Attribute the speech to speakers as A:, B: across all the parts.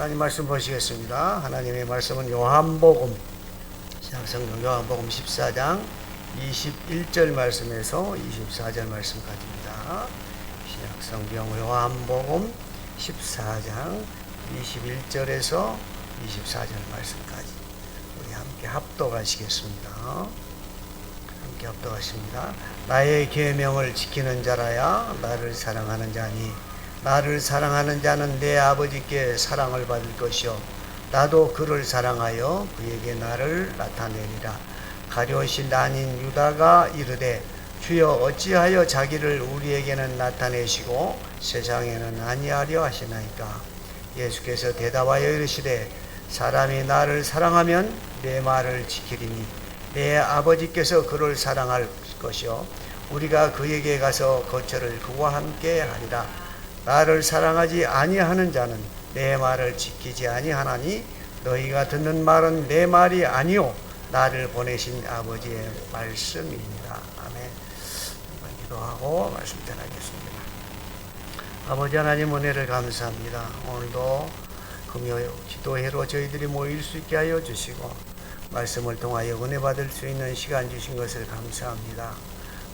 A: 하나님 말씀 보시겠습니다. 하나님의 말씀은 요한복음, 신약성경 요한복음 14장 21절 말씀에서 24절 말씀까지입니다. 신약성경 요한복음 14장 21절에서 24절 말씀까지 우리 함께 합독하시겠습니다. 함께 합독하십니다. 나의 계명을 지키는 자라야 나를 사랑하는 자니 나를 사랑하는 자는 내 아버지께 사랑을 받을 것이요 나도 그를 사랑하여 그에게 나를 나타내리라. 가룟신 아닌 유다가 이르되 주여 어찌하여 자기를 우리에게는 나타내시고 세상에는 아니하려 하시나이까. 예수께서 대답하여 이르시되 사람이 나를 사랑하면 내 말을 지키리니 내 아버지께서 그를 사랑할 것이요 우리가 그에게 가서 거처를 그와 함께 하리라. 나를 사랑하지 아니하는 자는 내 말을 지키지 아니하나니 너희가 듣는 말은 내 말이 아니요 나를 보내신 아버지의 말씀이니라. 아멘. 한번 기도하고 말씀 전하겠습니다. 아버지 하나님 은혜를 감사합니다. 오늘도 금요 기도회로 저희들이 모일 수 있게 하여 주시고 말씀을 통하여 은혜 받을 수 있는 시간 주신 것을 감사합니다.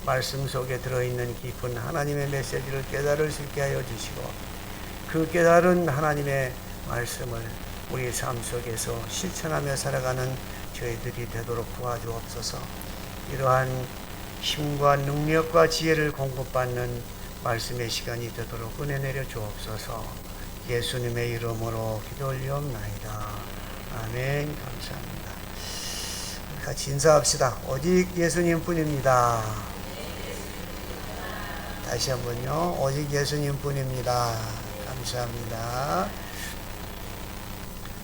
A: 말씀 속에 들어있는 깊은 하나님의 메시지를 깨달을 수 있게 하여 주시고 그 깨달은 하나님의 말씀을 우리의 삶 속에서 실천하며 살아가는 저희들이 되도록 도와주옵소서. 이러한 힘과 능력과 지혜를 공급받는 말씀의 시간이 되도록 은혜 내려 주옵소서. 예수님의 이름으로 기도 올리옵나이다. 아멘. 감사합니다. 같이 인사합시다. 오직 예수님 뿐입니다. 다시 한번요. 오직 예수님 뿐입니다. 감사합니다.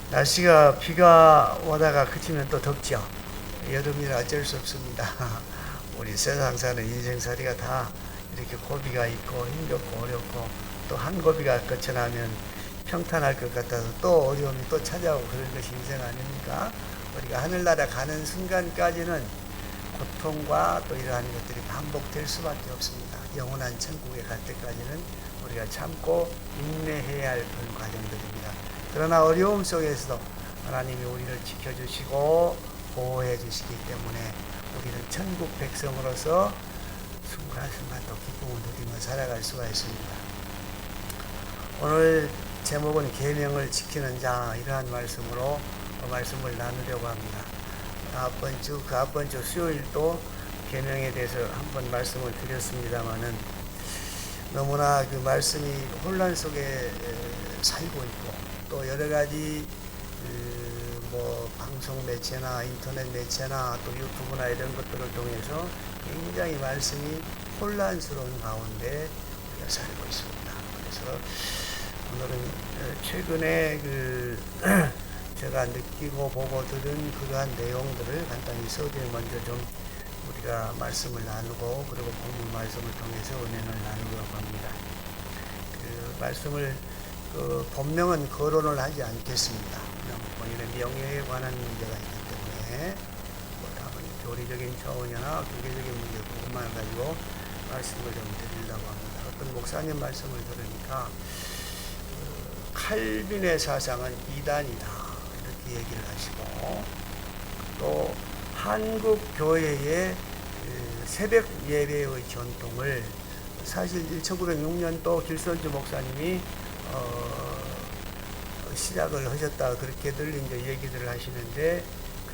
A: 날씨가 비가 오다가 그치면 또 덥죠. 여름이라 어쩔 수 없습니다. 우리 세상 사는 인생살이가 다 이렇게 고비가 있고 힘겹고 어렵고 또 한 고비가 끝쳐나면 평탄할 것 같아서 또 어려움이 또 찾아오고 그런 것이 인생 아닙니까? 우리가 하늘나라 가는 순간까지는 고통과 또 이러한 것들이 반복될 수밖에 없습니다. 영원한 천국에 갈 때까지는 우리가 참고 인내해야 할 그런 과정들입니다. 그러나 어려움 속에서도 하나님이 우리를 지켜주시고 보호해 주시기 때문에 우리는 천국 백성으로서 순간순간 또 기쁨을 누리며 살아갈 수가 있습니다. 오늘 제목은 계명을 지키는 자, 이러한 말씀으로 말씀을 나누려고 합니다. 그 앞번 주 수요일도 계명에 대해서 한번 말씀을 드렸습니다마는 너무나 그 말씀이 혼란 속에 살고 있고 또 여러 가지 방송 매체나 인터넷 매체나 또 유튜브나 이런 것들을 통해서 굉장히 말씀이 혼란스러운 가운데 우리가 살고 있습니다. 그래서 오늘은 최근에 제가 느끼고 보고 들은 그러한 내용들을 간단히 서두에 먼저 좀 우리가 말씀을 나누고 그리고 본문 말씀을 통해서 은혜를 나누려고 합니다. 그 말씀을 본명은 거론을 하지 않겠습니다. 본인의 명예에 관한 문제가 있기 때문에 다른 교리적인 차원이나 교계적인 문제 그것만 가지고 말씀을 좀 드리려고 합니다. 어떤 목사님 말씀을 들으니까 칼빈의 사상은 이단이다 이렇게 얘기를 하시고 또 한국 교회의 새벽 예배의 전통을 사실 1906년도 길선주 목사님이 시작을 하셨다 그렇게들 이제 얘기들을 하시는데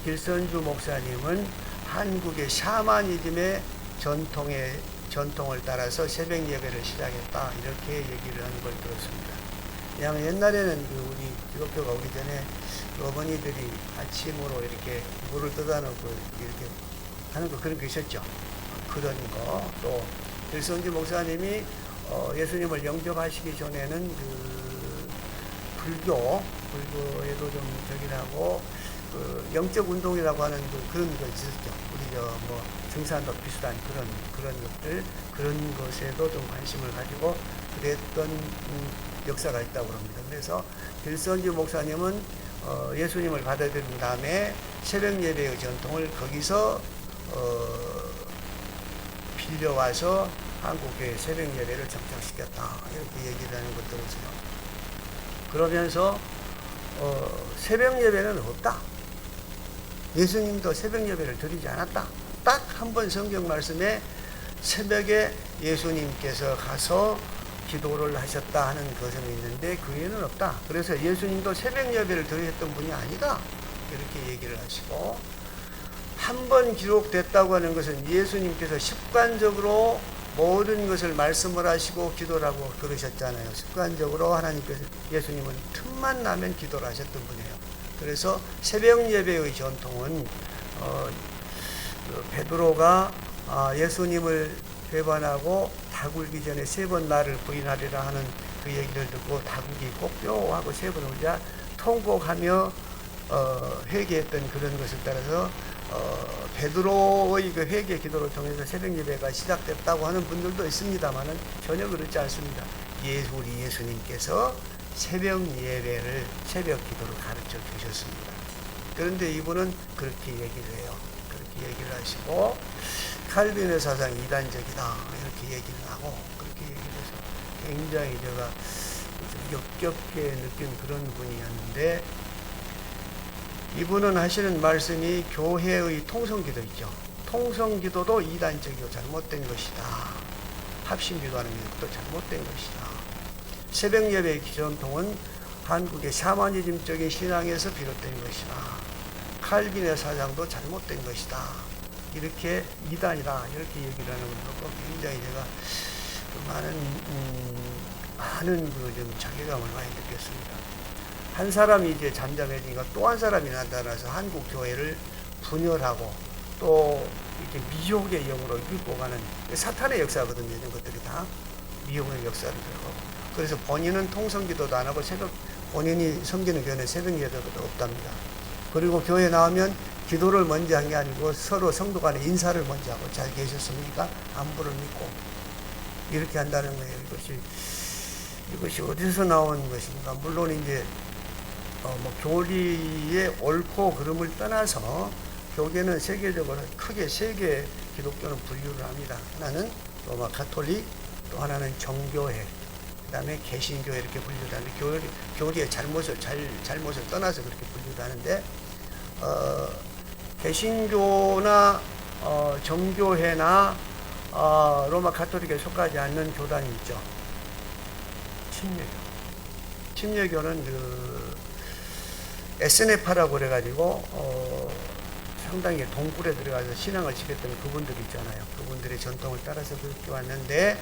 A: 길선주 목사님은 한국의 샤머니즘의 전통을 따라서 새벽 예배를 시작했다 이렇게 얘기를 하는 걸 들었습니다. 왜냐하면 옛날에는 우리 기독교가 오기 전에 어머니들이 아침으로 이렇게 물을 떠다 놓고 이렇게 하는 거 그런 거 있었죠. 그런 거 또 길선주 목사님이 예수님을 영접하시기 전에는 불교에도 좀 저기라고 영적 운동이라고 하는 그런 거 있었죠. 우리 등산도 비슷한 그런 것들 그런 것에도 좀 관심을 가지고 그랬던 역사가 있다고 합니다. 그래서 길선주 목사님은 예수님을 받아들인 다음에 새벽 예배의 전통을 거기서 빌려와서 한국교회 새벽 예배를 정착시켰다 이렇게 얘기를 하는 것 들었어요. 그러면서 새벽 예배는 없다. 예수님도 새벽 예배를 드리지 않았다. 딱 한 번 성경 말씀에 새벽에 예수님께서 가서 기도를 하셨다 하는 것은 있는데 그 외에는 없다. 그래서 예수님도 새벽 예배를 드렸던 분이 아니다. 이렇게 얘기를 하시고, 한 번 기록됐다고 하는 것은 예수님께서 습관적으로 모든 것을 말씀을 하시고 기도를 하고 그러셨잖아요. 습관적으로 하나님께서, 예수님은 틈만 나면 기도를 하셨던 분이에요. 그래서 새벽 예배의 전통은 베드로가 예수님을 배반하고 다굴기 전에 3번 나를 부인하리라 하는 그 얘기를 듣고 다굴기 꼭뼈 하고 3번 울자 통곡하며 회개했던 그런 것을 따라서 베드로의 그 회개 기도를 통해서 새벽 예배가 시작됐다고 하는 분들도 있습니다만은 전혀 그렇지 않습니다. 우리 예수님께서 새벽 예배를, 새벽 기도를 가르쳐 주셨습니다. 그런데 이분은 그렇게 얘기를 해요. 그렇게 얘기를 하시고, 칼빈의 사상이 이단적이다 이렇게 얘기를 하고, 그렇게 얘기를 해서 굉장히 제가 역겹게 느낀 그런 분이었는데, 이분은 하시는 말씀이 교회의 통성기도 있죠. 통성기도도 이단적이고 잘못된 것이다. 합심기도하는 것도 잘못된 것이다. 새벽 예배의 전통은 한국의 샤머니즘적인 신앙에서 비롯된 것이다. 칼빈의 사상도 잘못된 것이다. 이렇게 이단이다. 이렇게 얘기를 하는 것도 굉장히 제가 많은 좀 자괴감을 많이 느꼈습니다. 한 사람이 이제 잠잠해지니까 또 한 사람이 나타나서 한국 교회를 분열하고 또 이렇게 미혹의 영으로 이끌고 가는 사탄의 역사거든요. 이런 것들이 다 미혹의 역사를 들어가고. 그래서 본인은 통성기도도 안 하고 본인이 섬기는 교회는 새벽 예배도 없답니다. 그리고 교회 나오면 기도를 먼저 한 게 아니고 서로 성도 간에 인사를 먼저 하고 잘 계셨습니까? 안부를 믿고 이렇게 한다는 거예요. 이것이 어디서 나온 것인가? 물론 이제 교리의 옳고 그름을 떠나서 교계는 세계적으로 크게 3개 기독교는 분류를 합니다. 하나는 로마 가톨릭, 또 하나는 정교회, 그 다음에 개신교회 이렇게 분류를 하는데, 교리의 잘못을 떠나서 그렇게 분류를 하는데, 개신교나 정교회나 로마 가톨릭에 속하지 않는 교단이 있죠. 침례교는 SNF라고 그래가지고 상당히 동굴에 들어가서 신앙을 지켰던 그분들 있잖아요. 그분들의 전통을 따라서 그렇게 왔는데,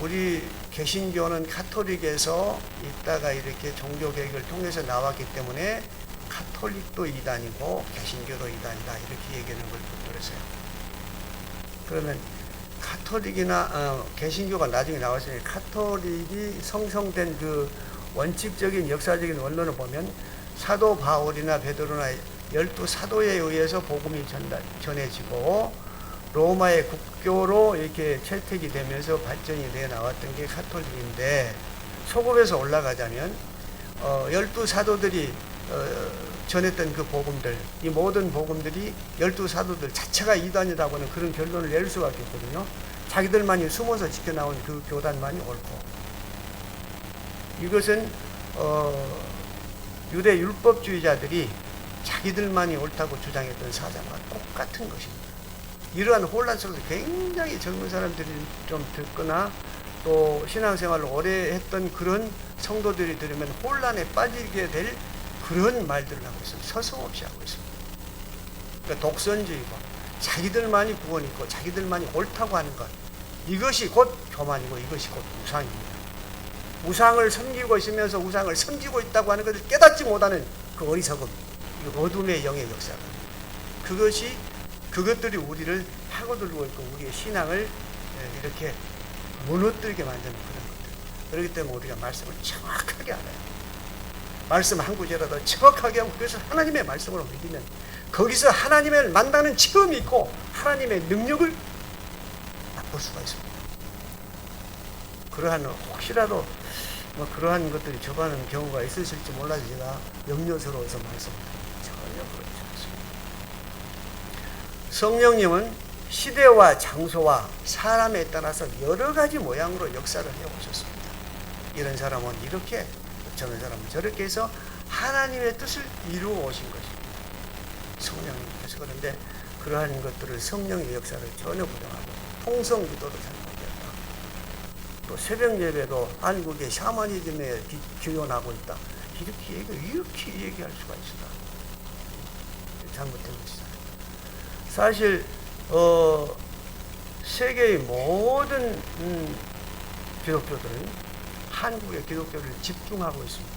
A: 우리 개신교는 가톨릭에서 있다가 이렇게 종교개혁을 통해서 나왔기 때문에 가톨릭도 이단이고 개신교도 이단이다 이렇게 얘기하는 걸 그랬어요. 그러면 가톨릭이나 개신교가 나중에 나왔으니 가톨릭이 성성된 그 원칙적인 역사적인 원론을 보면 사도 바울이나 베드로나 12사도에 의해서 복음이 전해지고 로마의 국교로 이렇게 채택이 되면서 발전이 되어 나왔던 게 가톨릭인데, 소급해서 올라가자면 12사도들이 전했던 그 복음들, 이 모든 복음들이 12사도들 자체가 이단이라고 하는 그런 결론을 낼 수밖에 없거든요. 자기들만이 숨어서 지켜나온 그 교단만이 옳고, 이것은 유대 율법주의자들이 자기들만이 옳다고 주장했던 사상과 똑같은 것입니다. 이러한 혼란 속에서 굉장히 젊은 사람들이 좀 듣거나 또 신앙생활을 오래 했던 그런 성도들이 들으면 혼란에 빠지게 될 그런 말들을 하고 있습니다. 서슴없이 하고 있습니다. 그러니까 독선주의고 자기들만이 구원 있고 자기들만이 옳다고 하는 것, 이것이 곧 교만이고 이것이 곧 우상입니다. 우상을 섬기고 있으면서 우상을 섬기고 있다고 하는 것을 깨닫지 못하는 그 어리석음, 어둠의 영의 역사입니다. 그것들이 우리를 파고들고 있고 우리의 신앙을 이렇게 무너뜨리게 만드는 그런 것들. 그렇기 때문에 우리가 말씀을 정확하게 알아요. 말씀 한 구절이라도 정확하게 하고, 그래서 하나님의 말씀으로 믿으면 거기서 하나님을 만나는 체험이 있고 하나님의 능력을 맛볼 수가 있습니다. 그러한 혹시라도 그러한 것들이 접하는 경우가 있으실지 몰라서 제가 염려스러워서 말씀드립니다. 전혀 그렇지 않습니다. 성령님은 시대와 장소와 사람에 따라서 여러 가지 모양으로 역사를 해오셨습니다. 이런 사람은 이렇게, 저런 사람은 저렇게 해서 하나님의 뜻을 이루어 오신 것입니다. 성령님께서. 그런데 그러한 것들을 성령의 역사를 전혀 부정하고 통성기도도 잘못했다. 또 새벽 예배도 한국의 샤머니즘에 기원하고 있다. 이렇게 얘기할 수가 있다. 잘못된 것이다. 사실 세계의 모든 기독교들은 한국의 기독교를 집중하고 있습니다.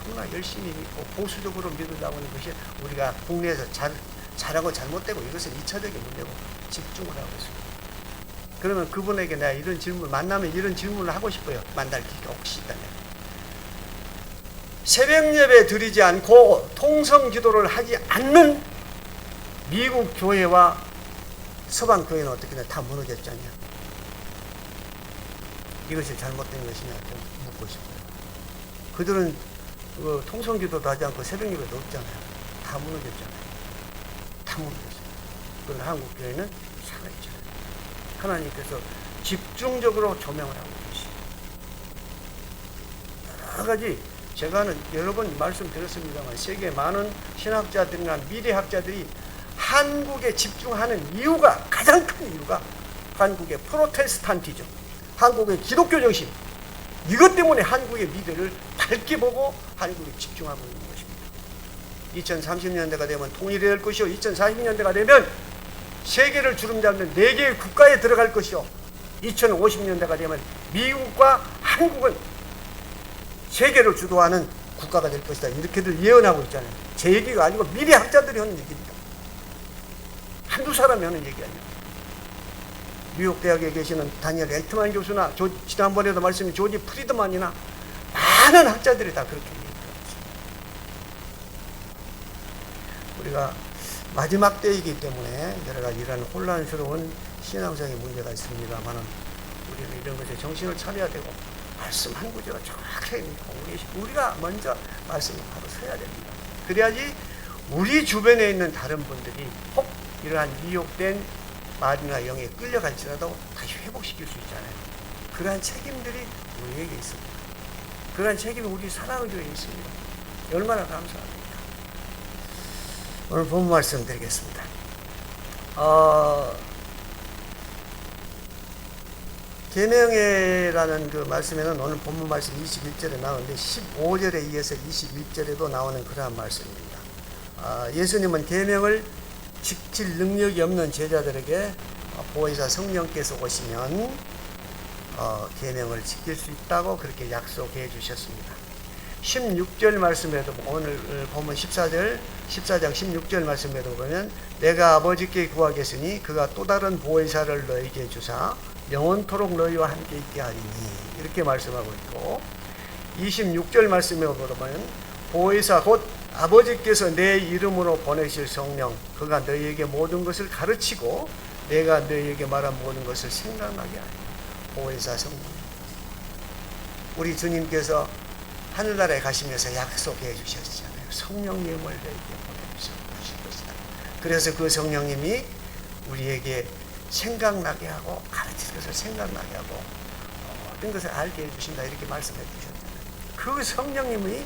A: 너무나 열심히 믿고 보수적으로 믿으려고 하는 것이 우리가 국내에서 잘하고 잘못되고 이것은 2차적인 문제고 집중을 하고 있습니다. 그러면 그분에게 내가 이런 질문 만나면 이런 질문을 하고 싶어요. 만날 기회가 혹시 있다면. 새벽 예배 드리지 않고 통성 기도를 하지 않는 미국 교회와 서방 교회는 어떻게 다 무너졌지 않냐? 이것이 잘못된 것이냐 좀 묻고 싶어요. 그들은 통성 기도도 하지 않고 새벽 예배도 없잖아요. 다 무너졌잖아요. 다 무너졌어요. 그런데 한국 교회는 살아있잖아요. 하나님께서 집중적으로 조명을 하고 계십니다. 여러 가지 제가 여러 번 말씀드렸습니다만 세계 많은 신학자들이나 미래학자들이 한국에 집중하는 이유가 가장 큰 이유가 한국의 프로테스탄티즘, 한국의 기독교 정신 이것 때문에 한국의 미래를 밝게 보고 한국에 집중하고 있는 것입니다. 2030년대가 되면 통일이 될 것이요 2040년대가 되면 세계를 주름잡는 4개의 국가에 들어갈 것이요 2050년대가 되면 미국과 한국은 세계를 주도하는 국가가 될 것이다. 이렇게들 예언하고 있잖아요. 제 얘기가 아니고 미래학자들이 하는 얘기입니다. 한두 사람이 하는 얘기 아니에요. 뉴욕 대학에 계시는 다니엘 엘트만 교수나 지난번에도 말씀인 조지 프리드만이나 많은 학자들이 다 그렇게 얘기하고 있습니다. 우리가 마지막 때이기 때문에 여러 가지 이런 혼란스러운 신앙적인 문제가 있습니다만 우리는 이런 것에 정신을 차려야 되고 말씀 한 구절을 정확하게 믿고 우리가 먼저 말씀을 바로 서야 됩니다. 그래야지 우리 주변에 있는 다른 분들이 혹 이러한 미혹된 말이나 영에 끌려갈지라도 다시 회복시킬 수 있잖아요. 그러한 책임들이 우리에게 있습니다. 그러한 책임이 우리 사랑의교회에 있습니다. 얼마나 감사합니까? 오늘 본 말씀 드리겠습니다. 계명회라는 그 말씀에는 오늘 본문 말씀 21절에 나오는데 15절에 이어서 21절에도 나오는 그러한 말씀입니다. 예수님은 계명을 지킬 능력이 없는 제자들에게 보혜사 성령께서 오시면 계명을 지킬 수 있다고 그렇게 약속해 주셨습니다. 16절 말씀에도 오늘 보면 14장 16절 말씀에도 보면 내가 아버지께 구하겠으니 그가 또 다른 보혜사를 너희에게 주사 영원토록 너희와 함께 있게 하리니 이렇게 말씀하고 있고 26절 말씀에 보면 보혜사 곧 아버지께서 내 이름으로 보내실 성령 그가 너희에게 모든 것을 가르치고 내가 너희에게 말한 모든 것을 생각나게 하리니 보혜사 성령 우리 주님께서 하늘나라에 가시면서 약속해 주셨잖아요. 성령님을 너희에게 보내주실 것이다. 그래서 그 성령님이 우리에게 생각나게 하고 가르칠 것을 생각나게 하고 모든 것을 알게 해주신다 이렇게 말씀해 주셨잖아요. 그 성령님이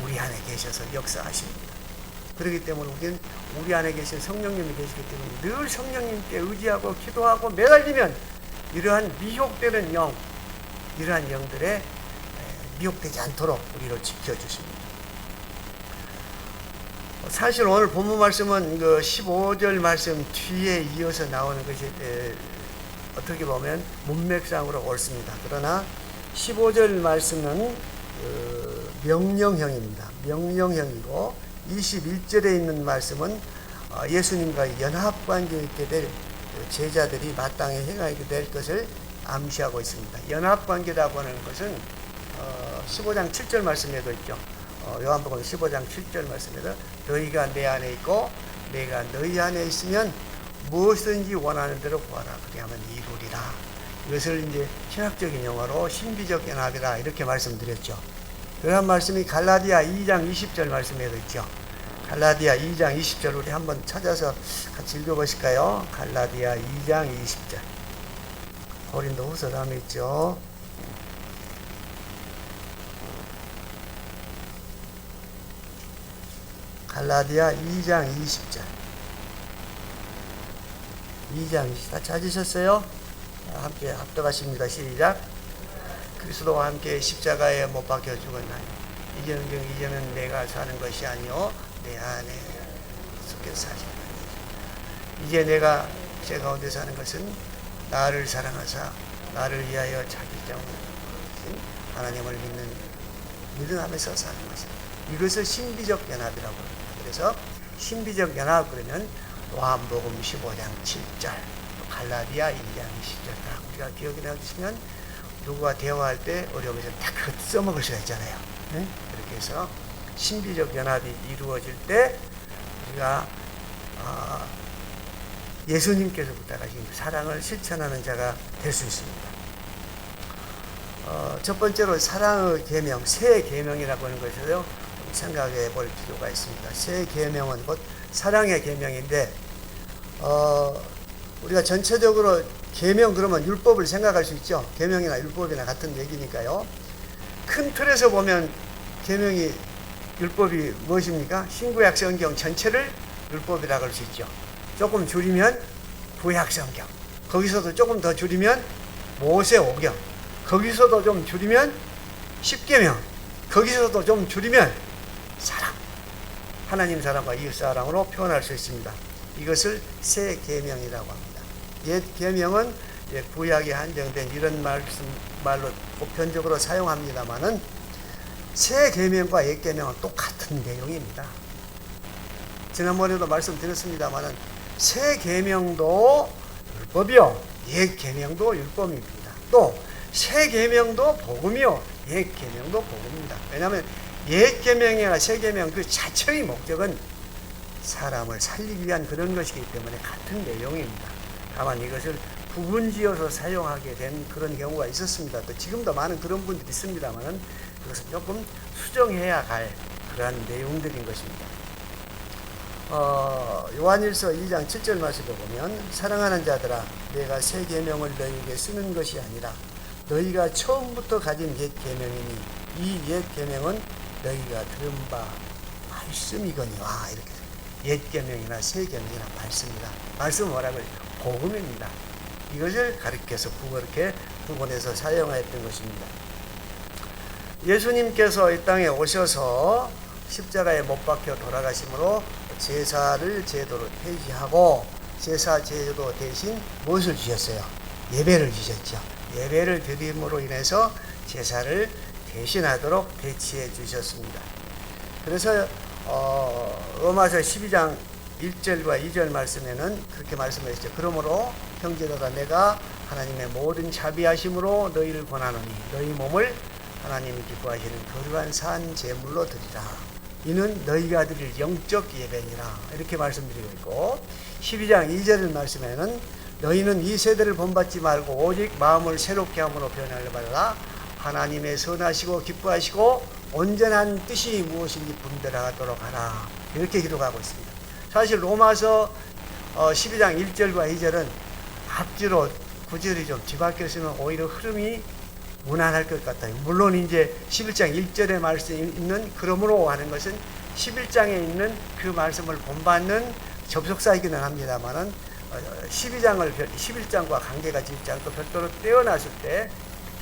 A: 우리 안에 계셔서 역사하십니다. 그렇기 때문에 우리는 우리 안에 계신 성령님이 계시기 때문에 늘 성령님께 의지하고 기도하고 매달리면 이러한 미혹되는 영 이러한 영들의 미혹되지 않도록 우리를 지켜주십니다. 사실 오늘 본문 말씀은 그 15절 말씀 뒤에 이어서 나오는 것이 어떻게 보면 문맥상으로 옳습니다. 그러나 15절 말씀은 명령형입니다. 명령형이고 21절에 있는 말씀은 예수님과 연합관계에 있게 될 제자들이 마땅히 행하게 될 것을 암시하고 있습니다. 연합관계라고 하는 것은 15장 7절 말씀에도 있죠. 요한복음 15장 7절 말씀에도 너희가 내 안에 있고 내가 너희 안에 있으면 무엇든지 원하는 대로 구하라. 그리하면 이루리라. 이것을 이제 신학적인 용어로 신비적 연합이라 이렇게 말씀드렸죠. 그런 말씀이 갈라디아 2장 20절 말씀에도 있죠. 갈라디아 2장 20절 우리 한번 찾아서 같이 읽어보실까요? 갈라디아 2장 20절. 고린도후서 다음에 있죠. 갈라디아 2장 20절. 2장 20절. 다 찾으셨어요? 함께 합독하십니다. 시작. 그리스도와 함께 십자가에 못 박혀 죽었나니 이제는 내가 사는 것이 아니요 내 안에 속에 사시는 이제 내가 제 가운데 사는 것은 나를 사랑하사 나를 위하여 자기 자원을 하나님을 믿는 안에서 사는 것입니다. 이것을 신비적 연합이라고 합니다. 그래서 신비적 연합 그러면 요한복음 15장 7절 갈라디아 1장 20절 우리가 기억이 나주시면 누구와 대화할 때 어려움이 딱 그거 써먹을 수가 있잖아요. 네? 그렇게 해서 신비적 연합이 이루어질 때 우리가 예수님께서 부탁하신 사랑을 실천하는 자가 될 수 있습니다. 첫 번째로 사랑의 계명, 새 계명이라고 하는 것을요 생각해 볼 필요가 있습니다. 새 계명은 곧 사랑의 계명인데 우리가 전체적으로 계명 그러면 율법을 생각할 수 있죠. 계명이나 율법이나 같은 얘기니까요. 큰 틀에서 보면 계명이 율법이 무엇입니까? 신구약 성경 전체를 율법이라고 할 수 있죠. 조금 줄이면 구약 성경, 거기서도 조금 더 줄이면 모세오경, 거기서도 좀 줄이면 십계명, 거기서도 좀 줄이면 사랑, 하나님 사랑과 이웃 사랑으로 표현할 수 있습니다. 이것을 새 계명이라고 합니다. 옛 계명은 구약에 한정된 이런 말로 보편적으로 사용합니다만은 새 계명과 옛 계명은 똑같은 내용입니다. 지난번에도 말씀드렸습니다만은 새 계명도 율법이요, 옛 계명도 율법입니다. 또 새 계명도 복음이요, 옛 계명도 복음입니다. 왜냐하면 옛 계명이나 새 계명 그 자체의 목적은 사람을 살리기 위한 그런 것이기 때문에 같은 내용입니다. 다만 이것을 구분지어서 사용하게 된 그런 경우가 있었습니다. 또 지금도 많은 그런 분들이 있습니다만은 그것은 조금 수정해야 할 그러한 내용들인 것입니다. 요한일서 2장 7절 말씀을 보면 사랑하는 자들아 내가 새 계명을 너희에게 쓰는 것이 아니라 너희가 처음부터 가진 옛 계명이니 이 옛 계명은 너희가 들은 바 말씀이거니와 이렇게 옛 계명이나 새 계명이나 말씀이다. 말씀은 뭐라고요? 복음입니다. 이것을 가르쳐서 그렇게 구분해서 사용했던 것입니다. 예수님께서 이 땅에 오셔서 십자가에 못 박혀 돌아가심으로 제사를 제도로 폐지하고 제사 제도 대신 무엇을 주셨어요? 예배를 주셨죠. 예배를 드림으로 인해서 제사를 대신하도록 배치해 주셨습니다. 그래서 로마서 12장 1절과 2절 말씀에는 그렇게 말씀하셨죠. 그러므로 형제들아 내가 하나님의 모든 자비하심으로 너희를 권하노니 너희 몸을 하나님이 기뻐하시는 거룩한 산 제물로 드리라. 이는 너희가 드릴 영적 예배니라. 이렇게 말씀드리고 있고 12장 2절 말씀에는 너희는 이 세대를 본받지 말고 오직 마음을 새롭게 함으로 변화를 받으라. 하나님의 선하시고 기뻐하시고 온전한 뜻이 무엇인지 분별하도록 하라. 이렇게 기록하고 있습니다. 사실 로마서 12장 1절과 2절은 앞뒤로 구절이 좀 뒤바뀌었으면 오히려 흐름이 무난할 것 같아요. 물론 이제 11장 1절에 말씀이 있는 그러므로 하는 것은 11장에 있는 그 말씀을 본받는 접속사이기는 합니다만은 11장과 관계가 짓지 않고 별도로 떼어놨을 때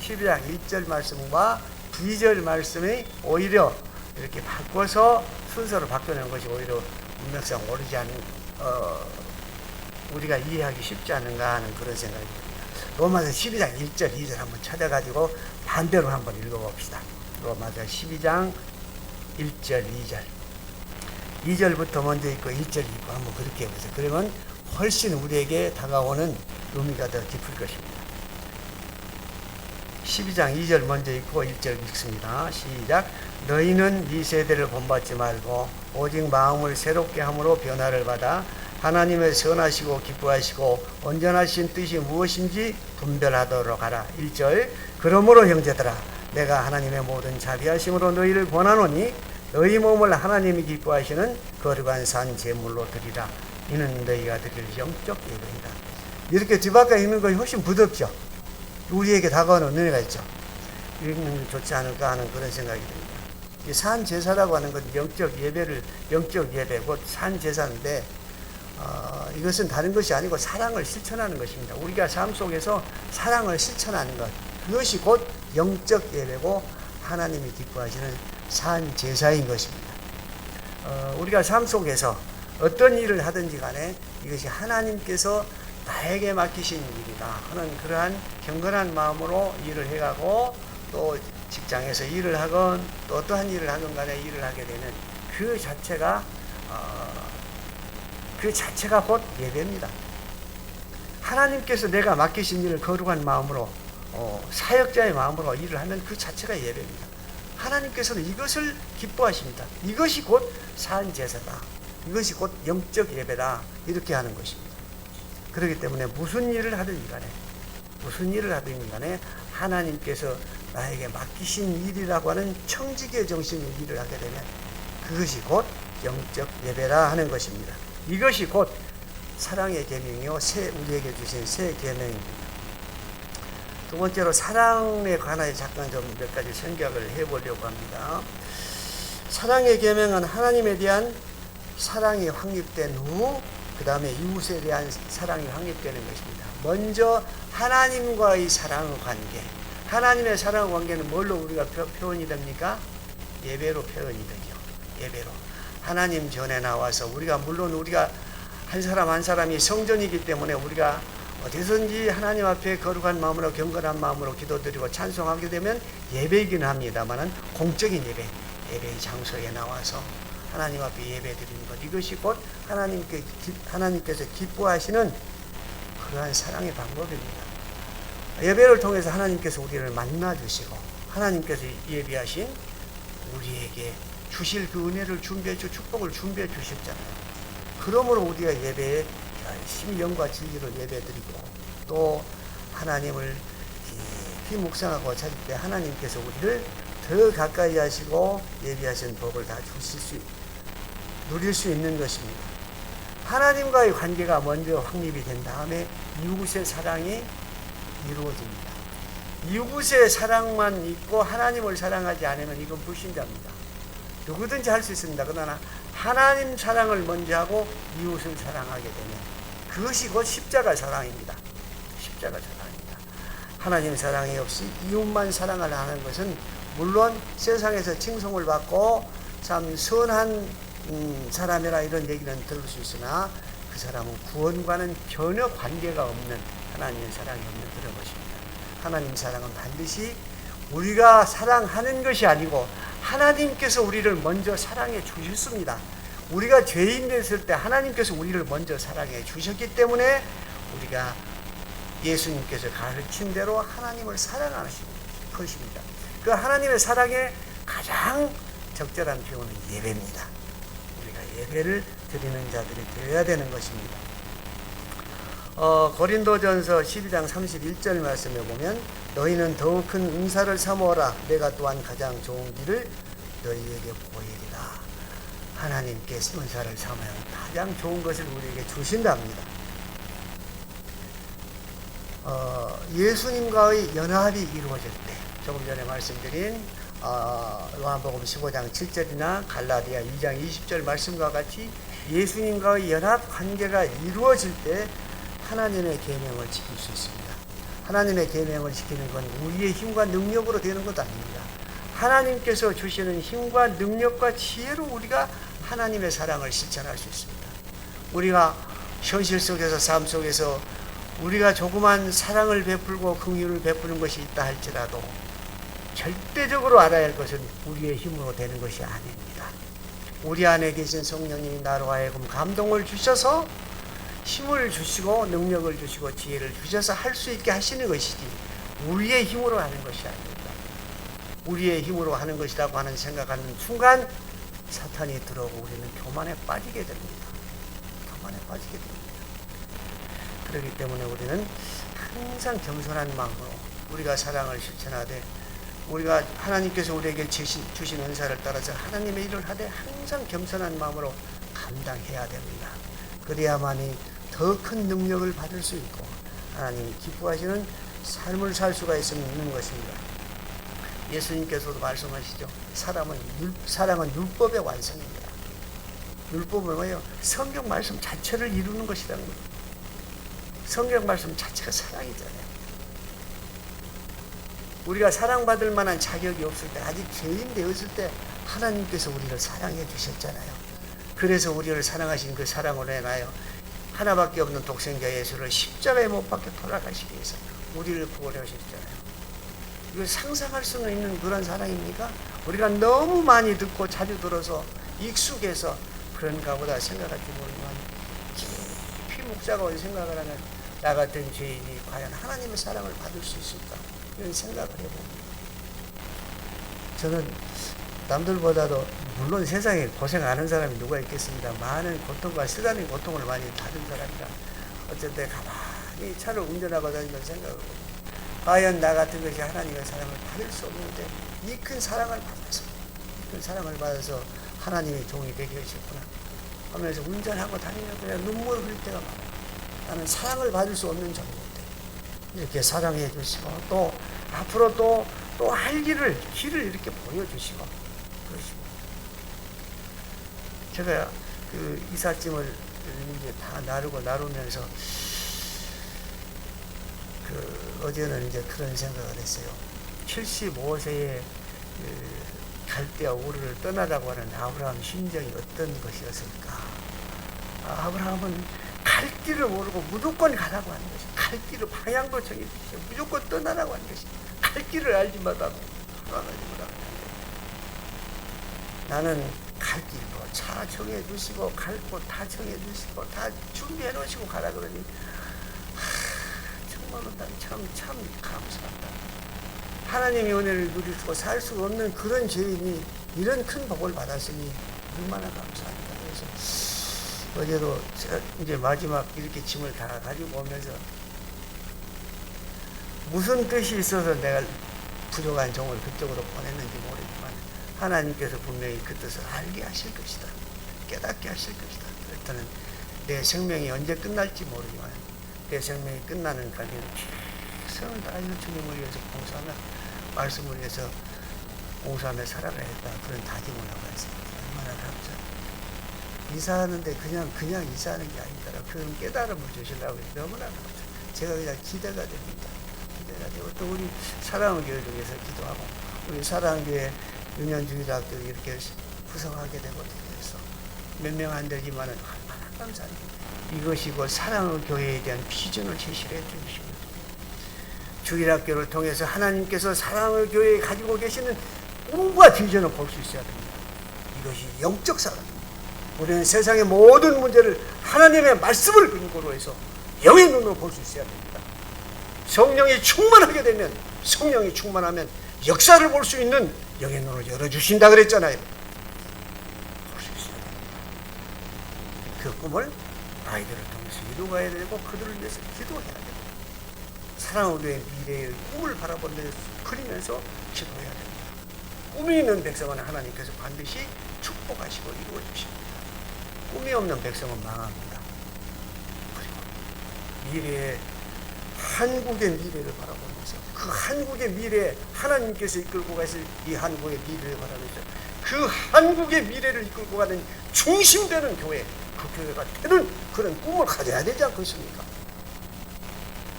A: 12장 1절 말씀과 2절 말씀이 오히려 이렇게 바꿔서 순서를 바꾸는 것이 오히려 문맥상 옳지 않은 우리가 이해하기 쉽지 않은가 하는 그런 생각이 듭니다. 로마서 12장 1절 2절 한번 찾아가지고 반대로 한번 읽어봅시다. 로마서 12장 1절 2절 2절부터 먼저 읽고 1절 읽고 한번 그렇게 해보세요. 그러면 훨씬 우리에게 다가오는 의미가 더 깊을 것입니다. 12장 2절 먼저 읽고 1절 읽습니다. 시작. 너희는 이 세대를 본받지 말고 오직 마음을 새롭게 함으로 변화를 받아 하나님의 선하시고 기뻐하시고 온전하신 뜻이 무엇인지 분별하도록 하라. 1절. 그러므로 형제들아 내가 하나님의 모든 자비하심으로 너희를 권하노니 너희 몸을 하나님이 기뻐하시는 거룩한 산 제물로 드리라. 이는 너희가 드릴 영적 예배이다. 이렇게 뒤바꿔 읽는 것이 훨씬 부드럽죠. 우리에게 다가오는 은혜가 있죠. 읽는 게 좋지 않을까 하는 그런 생각이 듭니다. 이 산제사라고 하는 건 영적 예배, 곧 산제사인데, 이것은 다른 것이 아니고 사랑을 실천하는 것입니다. 우리가 삶 속에서 사랑을 실천하는 것, 그것이 곧 영적 예배고 하나님이 기뻐하시는 산제사인 것입니다. 우리가 삶 속에서 어떤 일을 하든지 간에 이것이 하나님께서 나에게 맡기신 일이다 하는 그러한 경건한 마음으로 일을 해가고, 또 직장에서 일을 하건 또 어떠한 일을 하건 간에 일을 하게 되는 그 자체가 곧 예배입니다. 하나님께서 내가 맡기신 일을 거룩한 마음으로, 사역자의 마음으로 일을 하면 그 자체가 예배입니다. 하나님께서는 이것을 기뻐하십니다. 이것이 곧 산제사다. 이것이 곧 영적 예배다. 이렇게 하는 것입니다. 그렇기 때문에 무슨 일을 하든지 간에 하나님께서 나에게 맡기신 일이라고 하는 청지기의 정신의 일을 하게 되면 그것이 곧 영적 예배라 하는 것입니다. 이것이 곧 사랑의 계명이요, 우리에게 주신 새 계명입니다. 두 번째로 사랑에 관하여 잠깐 좀 몇 가지 생각을 해보려고 합니다. 사랑의 계명은 하나님에 대한 사랑이 확립된 후, 그 다음에 이웃에 대한 사랑이 확립되는 것입니다. 먼저 하나님과의 사랑 관계, 하나님의 사랑 관계는 뭘로 우리가 표현이 됩니까? 예배로 표현이 되죠. 예배로. 하나님 전에 나와서 물론 우리가 한 사람 한 사람이 성전이기 때문에 우리가 어디선지 하나님 앞에 거룩한 마음으로 경건한 마음으로 기도드리고 찬송하게 되면 예배이긴 합니다만은 공적인 예배의 장소에 나와서 하나님 앞에 예배드리는 것, 이것이 곧 하나님께서 기뻐하시는 그러한 사랑의 방법입니다. 예배를 통해서 하나님께서 우리를 만나주시고 하나님께서 예비하신 우리에게 주실 그 은혜를 축복을 준비해 주셨잖아요. 그러므로 우리가 예배에 열심히 영과 진리로 예배드리고, 또 하나님을 깊이 묵상하고 찾을 때 하나님께서 우리를 더 가까이 하시고 예비하신 복을 다 누릴 수 있는 것입니다. 하나님과의 관계가 먼저 확립이 된 다음에 이웃의 사랑이 이루어집니다. 이웃의 사랑만 있고 하나님을 사랑하지 않으면 이건 불신자입니다. 누구든지 할 수 있습니다. 그러나 하나님 사랑을 먼저 하고 이웃을 사랑하게 되면 그것이 곧 십자가 사랑입니다. 십자가 사랑입니다. 하나님 사랑이 없이 이웃만 사랑을 하는 것은 물론 세상에서 칭송을 받고 참 선한 사람이라 이런 얘기는 들을 수 있으나 그 사람은 구원과는 전혀 관계가 없는, 하나님의 사랑이 없는 그런 것입니다. 하나님 사랑은 반드시 우리가 사랑하는 것이 아니고 하나님께서 우리를 먼저 사랑해 주셨습니다. 우리가 죄인 됐을 때 하나님께서 우리를 먼저 사랑해 주셨기 때문에 우리가 예수님께서 가르친 대로 하나님을 사랑하는 것입니다. 그 하나님의 사랑의 가장 적절한 표현은 예배입니다. 우리가 예배를 드리는 자들이 되어야 되는 것입니다. 고린도전서 12장 31절 말씀에 보면 너희는 더욱 큰 은사를 삼어라. 내가 또한 가장 좋은 길을 너희에게 보이리라. 하나님께 은사를 삼아야 가장 좋은 것을 우리에게 주신답니다. 예수님과의 연합이 이루어질 때, 조금 전에 말씀드린 요한복음 15장 7절이나 갈라디아 2장 20절 말씀과 같이 예수님과의 연합 관계가 이루어질 때 하나님의 계명을 지킬 수 있습니다. 하나님의 계명을 지키는 건 우리의 힘과 능력으로 되는 것 아닙니다. 하나님께서 주시는 힘과 능력과 지혜로 우리가 하나님의 사랑을 실천할 수 있습니다. 우리가 현실 속에서, 삶 속에서 우리가 조그만 사랑을 베풀고 긍휼을 베푸는 것이 있다 할지라도 절대적으로 알아야 할 것은 우리의 힘으로 되는 것이 아닙니다. 우리 안에 계신 성령님이 나로 하여금 감동을 주셔서 힘을 주시고 능력을 주시고 지혜를 주셔서 할 수 있게 하시는 것이지 우리의 힘으로 하는 것이 아닙니다. 우리의 힘으로 하는 것이라고 하는 생각하는 순간 사탄이 들어오고 우리는 교만에 빠지게 됩니다. 교만에 빠지게 됩니다. 그렇기 때문에 우리는 항상 겸손한 마음으로 우리가 사랑을 실천하되, 우리가 하나님께서 우리에게 주신 은사를 따라서 하나님의 일을 하되 항상 겸손한 마음으로 감당해야 됩니다. 그래야만이 더 큰 능력을 받을 수 있고 하나님이 기뻐하시는 삶을 살 수가 있는 것입니다. 예수님께서도 말씀하시죠. 사랑은 율법의 완성입니다. 율법은 뭐예요? 성경 말씀 자체를 이루는 것이라는 거예요. 성경 말씀 자체가 사랑이잖아요. 우리가 사랑받을 만한 자격이 없을 때, 아직 죄인 되었을 때 하나님께서 우리를 사랑해 주셨잖아요. 그래서 우리를 사랑하신 그 사랑으로 인하여 하나밖에 없는 독생자 예수를 십자가에 못 박혀 돌아가시기 위해서 우리를 구원해 주셨잖아요. 이걸 상상할 수는 있는 그런 사랑입니까? 우리가 너무 많이 듣고 자주 들어서 익숙해서 그런가 보다 생각할지 모르지만, 깊이 묵상하고 생각을 하면 나 같은 죄인이 과연 하나님의 사랑을 받을 수 있을까, 이런 생각을 해봅니다. 저는 남들보다도 물론 세상에 고생 안 하는 사람이 누가 있겠습니다. 많은 고통과 쓰라린 고통을 많이 받은 사람이라 어쨌든 가만히 차를 운전하고 다니면서 생각을 해봅니다. 과연 나 같은 것이 하나님의 사랑을 받을 수 없는데 이 큰 사랑을 받아서 하나님의 종이 되게 하셨구나 하면서 운전하고 다니면 그냥 눈물 흘릴 때가 많아요. 나는 사랑을 받을 수 없는 종인데 이렇게 사랑해 주시고, 또 앞으로 또 할 길을 이렇게 보여주시고 그러십니다. 제가 그 이삿짐을 이제 다 나르면서 어제는 이제 그런 생각을 했어요. 75세에 갈대아 우르를 떠나라고 하는 아브라함 심정이 어떤 것이었을까? 아브라함은 갈 길을 모르고 무조건 가라고 하는 것이, 갈 길을 방향도 정해주시고 무조건 떠나라고 하는 것이, 갈 길을 알지 못하고 나는 갈 길도 차 정해주시고 갈 곳 다 정해주시고 다 준비해 놓으시고 가라 그러니 정말로 난 참 감사합니다. 하나님의 은혜를 누리고 살 수 없는 그런 죄인이 이런 큰 복을 받았으니 얼마나 감사합니다. 그래서 어제도 이제 마지막 이렇게 짐을 다 가지고 오면서 무슨 뜻이 있어서 내가 부족한 종을 그쪽으로 보냈는지 모르지만 하나님께서 분명히 그 뜻을 알게 하실 것이다, 깨닫게 하실 것이다. 그랬더니 내 생명이 언제 끝날지 모르지만 내 생명이 끝나는 까지는 최선을 다하여 주님을 위해서 봉사하며 말씀을 위해서 봉사하며 살아가야겠다, 그런 다짐을 하고 있습니다. 얼마나 감사합니다. 이사하는데 그냥 이사하는 게 아니라 그런 깨달음을 주시려고 해서 너무나 감사합니다. 제가 그냥 기대가 됩니다. 기대가 되고, 또 우리 사랑의 교회 중에서 기도하고 우리 사랑의 교회 유년주일학교 이렇게 구성하게 되고 해서 몇 명 안 되지만은 얼마나 감사합니다. 이것이 곧 사랑의 교회에 대한 비전을 제시해 주십니다. 주일학교를 통해서 하나님께서 사랑의 교회에 가지고 계시는 꿈과 비전을 볼 수 있어야 됩니다. 이것이 영적 사랑입니다. 우리는 세상의 모든 문제를 하나님의 말씀을 근거로 해서 영의 눈으로 볼 수 있어야 됩니다. 성령이 충만하게 되면, 성령이 충만하면 역사를 볼 수 있는 영의 눈을 열어주신다 그랬잖아요. 볼 수 있어야 됩니다. 그 꿈을 아이들을 통해서 이루어가야 되고 그들을 위해서 기도해야 되고 사랑의 미래의 꿈을 바라보면서 그리면서 기도해야 됩니다. 꿈이 있는 백성은 하나님께서 반드시 축복하시고 이루어 주십니다. 꿈이 없는 백성은 망합니다. 그리고 미래의 한국의 미래를 바라보면서 그 한국의 미래에 하나님께서 이끌고 가실 이 한국의 미래를 바라면서 그 한국의 미래를 이끌고 가는 중심되는 교회, 그 교회가 되는 그런 꿈을 가져야 되지 않겠습니까?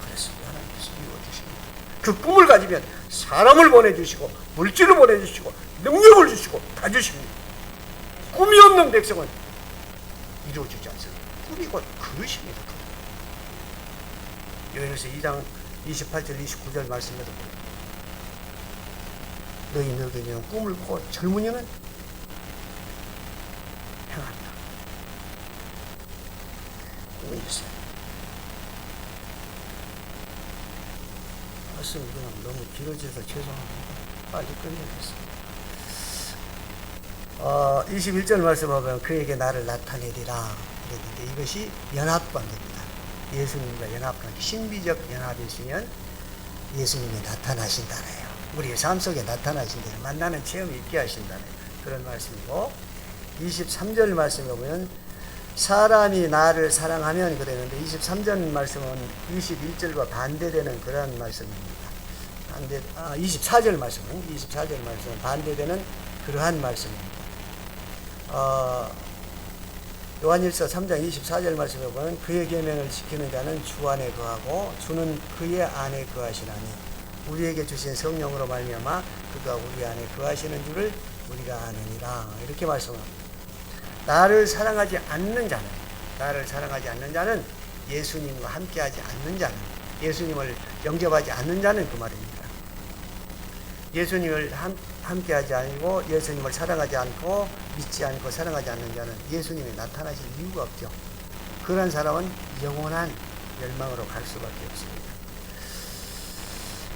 A: 그래서 하나님께서 이루어주십니다. 그 꿈을 가지면 사람을 보내주시고 물질을 보내주시고 능력을 주시고 다 주십니다. 꿈이 없는 백성은 이루어지지 않습니다. 꿈이 곧 그릇입니다. 요한일서 2장 28절 29절 말씀에도 너희 늙은이는 꿈을 꾸고 젊은이는 행한다. 꿈이 있어요. 말씀이 그냥 너무 길어져서 죄송합니다. 빨리 끝내겠습니다. 21절 말씀을 보면 그에게 나를 나타내리라 그랬는데 이것이 연합관계입니다. 예수님과 연합관계, 신비적 연합이 있으면 예수님이 나타나신다네요. 우리의 삶 속에 나타나신다네요. 만나는 체험이 있게 하신다네요. 그런 말씀이고 23절 말씀에 보면 사람이 나를 사랑하면 그랬는데 23절 말씀은 21절과 반대되는 그런 말씀입니다. 24절 말씀은 반대되는 그러한 말씀입니다. 요한일서 3장 24절 말씀에 보면 그의 계명을 지키는 자는 주 안에 거하고 주는 그의 안에 거하시나니 우리에게 주신 성령으로 말미암아 그가 우리 안에 거하시는 줄을 우리가 아느니라. 이렇게 말씀합니다. 나를 사랑하지 않는 자는 예수님과 함께하지 않는 자는, 예수님을 영접하지 않는 자는 그 말입니다. 예수님을 함께하지 않고 예수님을 사랑하지 않고 믿지 않고 사랑하지 않는 자는 예수님이 나타나실 이유가 없죠. 그런 사람은 영원한 멸망으로 갈 수밖에 없습니다.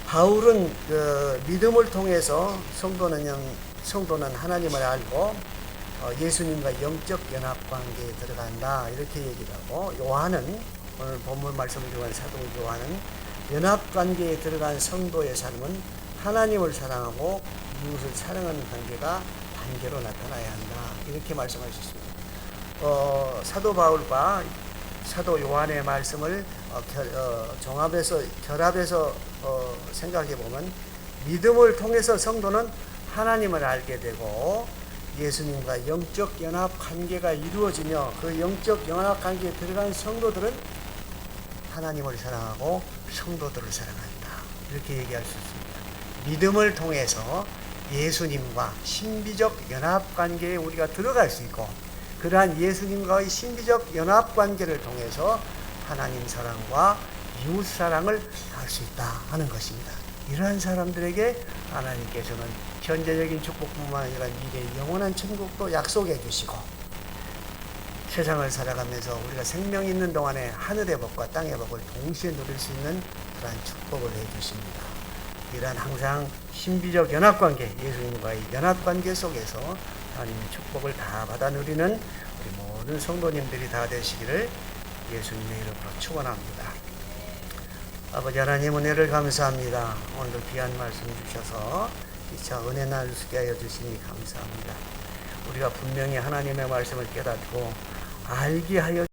A: 바울은 그 믿음을 통해서 성도는 하나님을 알고 예수님과 영적 연합관계에 들어간다, 이렇게 얘기를 하고, 요한은 오늘 본문 말씀을 중한 사도 요한은 연합관계에 들어간 성도의 삶은 하나님을 사랑하고 이웃을 사랑하는 관계가 반개로 나타나야 한다, 이렇게 말씀하셨습니다. 사도 바울과 사도 요한의 말씀을 결합해서 생각해 보면 믿음을 통해서 성도는 하나님을 알게 되고 예수님과 영적 연합 관계가 이루어지며 그 영적 연합 관계에 들어간 성도들은 하나님을 사랑하고 성도들을 사랑한다, 이렇게 얘기할 수 있습니다. 믿음을 통해서 예수님과 신비적 연합 관계에 우리가 들어갈 수 있고, 그러한 예수님과의 신비적 연합 관계를 통해서 하나님 사랑과 이웃 사랑을 할 수 있다 하는 것입니다. 이러한 사람들에게 하나님께서는 현재적인 축복뿐만 아니라 미래의 영원한 천국도 약속해 주시고, 세상을 살아가면서 우리가 생명 있는 동안에 하늘의 복과 땅의 복을 동시에 누릴 수 있는 그러한 축복을 해 주십니다. 이러한 항상 신비적 연합관계, 예수님과의 연합관계 속에서 하나님의 축복을 다 받아 누리는 우리 모든 성도님들이 다 되시기를 예수님의 이름으로 축원합니다. 아버지 하나님, 은혜를 감사합니다. 오늘도 귀한 말씀 주셔서 이차 은혜 나누게 하여 주시니 감사합니다. 우리가 분명히 하나님의 말씀을 깨닫고 알게 하여